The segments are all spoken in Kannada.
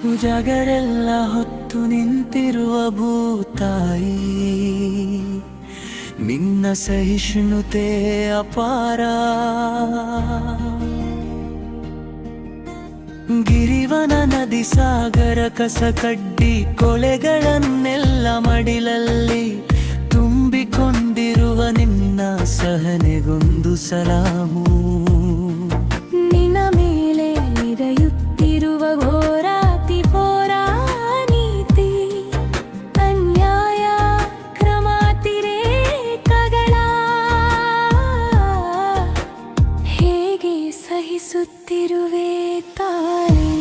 ಉಜಾಗರೆಲ್ಲ ಹೊತ್ತು ನಿಂತಿರುವ ಭೂತಾಯಿ, ನಿನ್ನ ಸಹಿಷ್ಣುತೆ ಅಪಾರ. ಗಿರಿವನ ನದಿ ಸಾಗರ ಕಸ ಕಡ್ಡಿ ಕೊಳೆಗಳನ್ನೆಲ್ಲ ಮಡಿಲಲ್ಲಿ ತುಂಬಿಕೊಂಡಿರುವ ನಿನ್ನ ಸಹನೆಗೊಂದು ಸಲಾಮು. ನಿನ್ನ ಮೇಲೆ ನಡೆಯುತ್ತಿರುವ ಘೋರಾತಿ ಘೋರ ನೀತಿ, ಅನ್ಯಾಯ ಕ್ರಮಾತಿರೇಕಗಳ ಹೇಗೆ ಸಹಿಸುತ್ತಿರುವೆ ತಾಯಿ.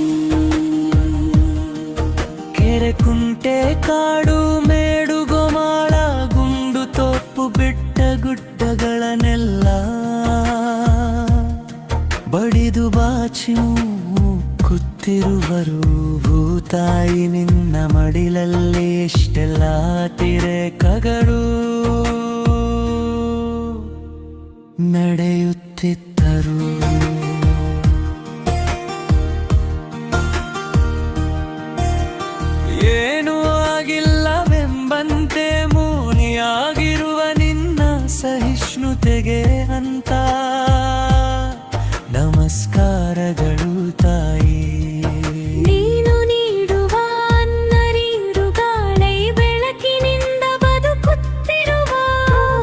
ಕೆರೆ ಕುಂಟೆ ಕಾಡು ಮೇಡು ಗೋಮಾಳ ಗುಂಡು ತೋಪು ಬೆಟ್ಟ ಗುಡ್ಡಗಳನ್ನೆಲ್ಲ ಬಡಿದು ಬಾಚಿ ಕೂತಿರುವರು ಭೂತಾಯಿ. ನಿನ್ನ ಮಡಿಲಲ್ಲಿ ಎಷ್ಟೆಲ್ಲ ತಿರೇಕಗಳು ನಡೆಯುತ್ತಿದ್ದರು. ಏನೂ ಆಗಿಲ್ಲವೆಂಬಂತೆ ಮೌನಿಯಾಗಿರುವ ನಿನ್ನ ಸಹಿಷ್ಣುತೆಗೆ ಅಂತ ನಮಸ್ಕಾರಗಳು ತಾಯಿ. ನೀನು ನೀಡುವ ಅನ್ನ ನೀರುಗಾಳಿ ಬೆಳಕಿನಿಂದ ಬದುಕುತ್ತಿರುವ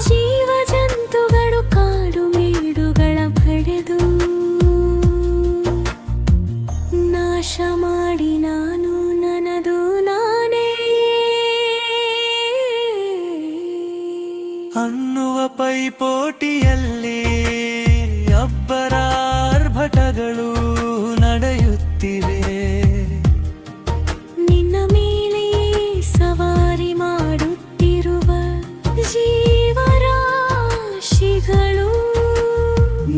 ಜೀವ ಜಂತುಗಳು ಕಾಡು ಮೇಡುಗಳ ಪಡೆದು ನಾಶ ಮಾಡಿ ನಾನು ನನ್ನದು ನಾನೇ ಅನ್ನುವ ಪೈಪೋಟಿಯಲ್ಲಿ ಅಬ್ಬರ ಆರ್ಭಟಗಳು ನಡೆಯುತ್ತಿವೆ. ನಿನ್ನ ಮೇಲೆ ಸವಾರಿ ಮಾಡುತ್ತಿರುವ ಜೀವರಾಶಿಗಳು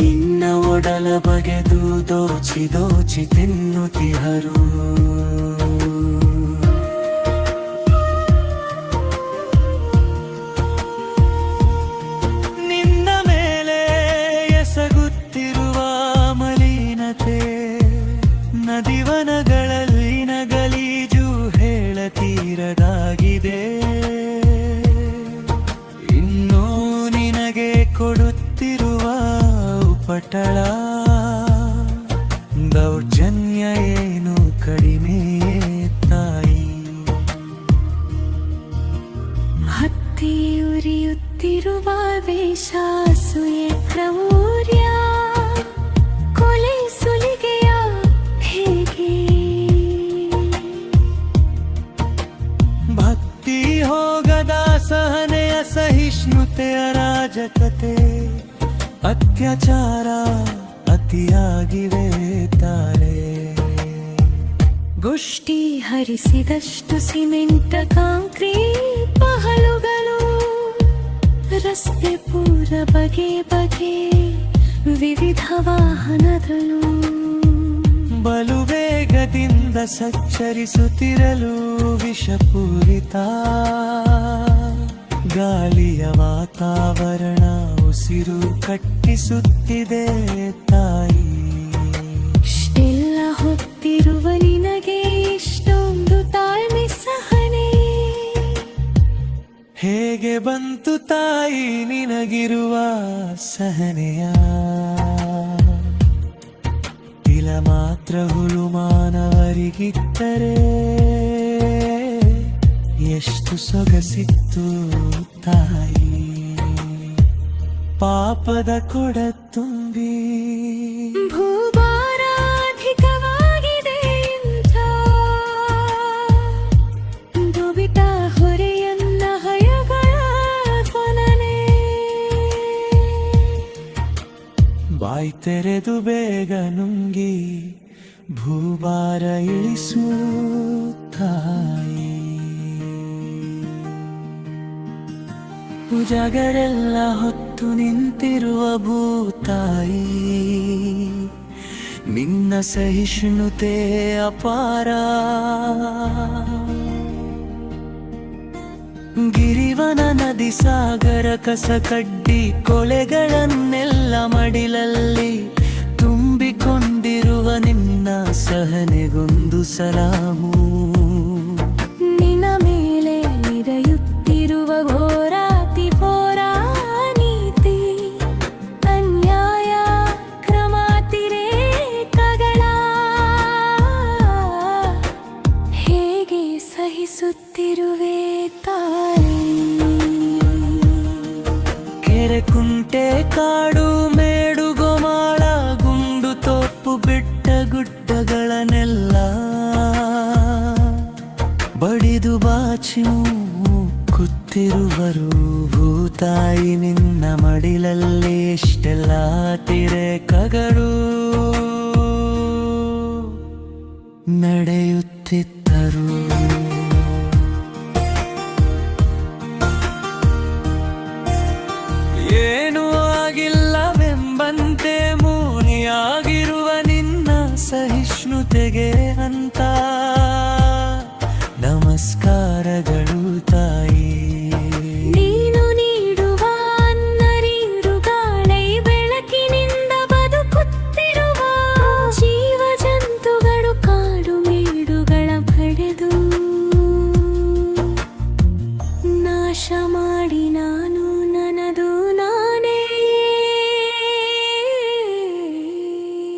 ನಿನ್ನ ಒಡಲ ಬಗೆದು ದೋಚಿ ದೋಚಿ ತಿನ್ನುತ್ತಿಹರು. ನಿನ್ನ ಮೇಲೆ ಎಸಗುತ್ತಿರುವ ಮಲಿನತೆ ನದಿವನಗಳಲ್ಲಿನ ಗಲೀಜು ಹೇಳತೀರದಾಗಿದೆ. ಇನ್ನೂ ನಿನಗೆ ಕೊಡುತ್ತಿರುವ ಉಪಟಳ ದೌರ್ಜನ್ಯ ಏನು ಕಡಿಮೆ ತಾಯಿ. ಹತ್ತಿ ಉರಿಯುತ್ತಿರುವ ವೇಷಾಸೂಯೆ ಕ್ರೌರ್ಯ ಕೊಲೆ ಸುಲಿಗೆಯ ಹೇಗೆ ಭಕ್ತಿ ಹೋಗದ ಸಹನೆಯ ಸಹಿಷ್ಣುತೆಯ ರಾಜಕತೆ ಅತ್ಯಾಚಾರ ಅತಿಯಾಗಿವೆ ತಾರೆ. ಗುಷ್ಟಿ ಹರಿಸಿದಷ್ಟು ಸಿಮೆಂಟ್ ಕಾಂಕ್ರೀಟ್ ಪಹಲುಗಳು ರಸ್ತೆ ಪೂರ ಬಗೆ ಬಗೆ ವಿವಿಧ ವಾಹನಗಳು ಬಲು ವೇಗದಿಂದ ಸಚ್ಚರಿಸುತ್ತಿರಲು ವಿಷಪೂರಿತ ಗಾಳಿಯ ವಾತಾವರಣ ಉಸಿರು ಕಟ್ಟಿಸುತ್ತಿದೆ ತಾಯಿ. ಇಷ್ಟೆಲ್ಲ ಹೊತ್ತಿರುವ ನಿನಗೆ ಇಷ್ಟೊಂದು ತಾಳ್ಮೆ ಸಹನೆ ಹೇಗೆ ಬಂತು ತಾಯಿ ನಿನಗಿರುವ ಸಹನೆಯ. ತಿಲ ಮಾತ್ರ ಹುಳು ಮಾನವರಿಗಿದ್ದರೆ ಎಷ್ಟು ಸೊಗಸಿತ್ತು ತಾಯಿ. ಪಾಪದ ಕೊಡ ತುಂಬಿ ಭೂಭಾರಾಧಿಕವಾಗಿದೆ ಇಂಥ ದುಬಿಟ ಹೊರೆಯನ್ನ ಹಯಗಳ ಕೊನನೆ. ಬಾಯಿ ತೆರೆದು ಬೇಗ ನುಂಗಿ ಭೂಭಾರ ಇಳಿಸು ತಾಯಿ. ಉಜಾಗರೆಲ್ಲ ಹೊತ್ತು ನಿಂತಿರುವ ಭೂತಾಯಿ, ನಿನ್ನ ಸಹಿಷ್ಣುತೆ ಅಪಾರ. ಗಿರಿವನ ನದಿ ಸಾಗರ ಕಸ ಕಡ್ಡಿ ಕೊಳೆಗಳನ್ನೆಲ್ಲ ಮಡಿಲಲ್ಲಿ ತುಂಬಿಕೊಂಡಿರುವ ನಿನ್ನ ಸಹ ಸಹನೆಗೊಂದು ಸಲಾಮು. ನಿನ್ನ ಮೇಲೆ ನಡೆಯುತ್ತಿರುವ ಘೋರಾತಿ ಘೋರ ನೀತಿ ಅನ್ಯಾಯ ಕ್ರಮಾತಿರೇಕಗಳ ಹೇಗೆ ಸಹಿಸುತ್ತಿರುವೆ ತಾಯಿ. ಕೆರೆ ಕುಂಟೆ ಕಾಡು ಮೇಡು ಗೋಮಾಳ ಗುಂಡು ತೋಪು ಬೆಟ್ಟ ಗುಡ್ಡಗಳನ್ನೆಲ್ಲ ಬಡಿದು ಬಾಚಿ ಕೂತಿರುವರು ಭೂತಾಯಿ ನಿನ್ನ ಮಡಿಲಲ್ಲಿ ಎಷ್ಟೆಲ್ಲ ತಿರೇಕಗಳು ನಡೆಯುತ್ತಿದ್ದರು. ಏನೂ ಆಗಿಲ್ಲವೆಂಬಂತೆ ಮೌನಿಯಾಗಿರುವ ನಿನ್ನ ಸಹಿಷ್ಣುತೆಗೆ ಅಂತ ನಮಸ್ಕಾರಗಳು ತಾಯಿ.